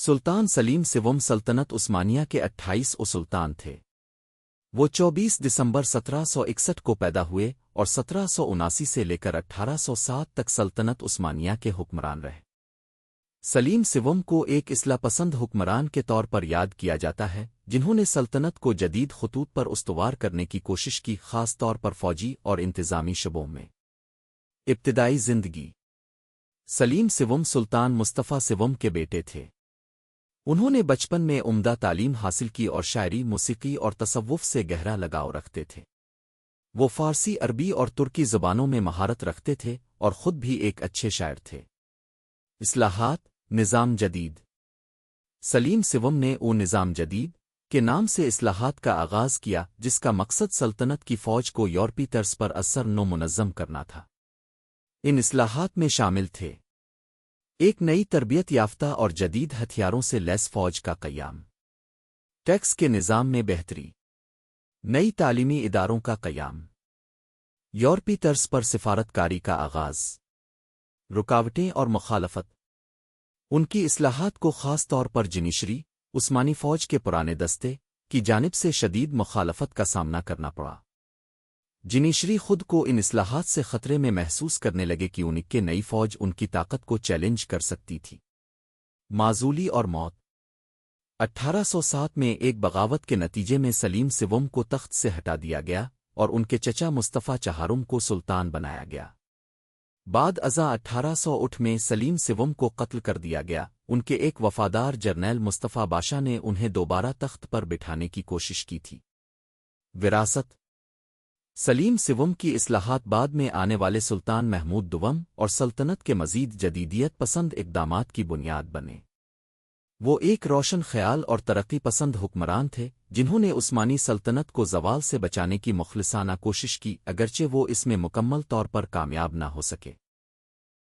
سلطان سلیم سوم سلطنت عثمانیہ کے 28 سلطان تھے۔ وہ 24 دسمبر 1761 کو پیدا ہوئے اور 1779 سے لے کر 1807 تک سلطنت عثمانیہ کے حکمران رہے۔ سلیم سوم کو ایک اصلاح پسند حکمران کے طور پر یاد کیا جاتا ہے، جنہوں نے سلطنت کو جدید خطوط پر استوار کرنے کی کوشش کی، خاص طور پر فوجی اور انتظامی شعبوں میں۔ ابتدائی زندگی۔ سلیم سوم سلطان مصطفیٰ سوم کے بیٹے تھے۔ انہوں نے بچپن میں عمدہ تعلیم حاصل کی اور شاعری، موسیقی اور تصوف سے گہرا لگاؤ رکھتے تھے۔ وہ فارسی، عربی اور ترکی زبانوں میں مہارت رکھتے تھے اور خود بھی ایک اچھے شاعر تھے۔ اصلاحات، نظام جدید۔ سلیم سوم نے نظام جدید کے نام سے اصلاحات کا آغاز کیا، جس کا مقصد سلطنت کی فوج کو یورپی طرز پر اثر نو منظم کرنا تھا۔ ان اصلاحات میں شامل تھے: ایک نئی تربیت یافتہ اور جدید ہتھیاروں سے لیس فوج کا قیام، ٹیکس کے نظام میں بہتری، نئی تعلیمی اداروں کا قیام، یورپی طرز پر سفارتکاری کا آغاز۔ رکاوٹیں اور مخالفت۔ ان کی اصلاحات کو خاص طور پر جنیشری، عثمانی فوج کے پرانے دستے، کی جانب سے شدید مخالفت کا سامنا کرنا پڑا۔ جنیشری خود کو ان اصلاحات سے خطرے میں محسوس کرنے لگے کہ ان کی نئی فوج ان کی طاقت کو چیلنج کر سکتی تھی۔ معزولی اور موت۔ 1807 میں ایک بغاوت کے نتیجے میں سلیم سوم کو تخت سے ہٹا دیا گیا اور ان کے چچا مصطفیٰ چہارم کو سلطان بنایا گیا۔ بعد ازاں 1808 میں سلیم سوم کو قتل کر دیا گیا۔ ان کے ایک وفادار جرنیل مصطفیٰ باشا نے انہیں دوبارہ تخت پر بٹھانے کی کوشش کی تھی۔ وراثت۔ سلیم سوم کی اصلاحات بعد میں آنے والے سلطان محمود دوم اور سلطنت کے مزید جدیدیت پسند اقدامات کی بنیاد بنے۔ وہ ایک روشن خیال اور ترقی پسند حکمران تھے، جنہوں نے عثمانی سلطنت کو زوال سے بچانے کی مخلصانہ کوشش کی، اگرچہ وہ اس میں مکمل طور پر کامیاب نہ ہو سکے۔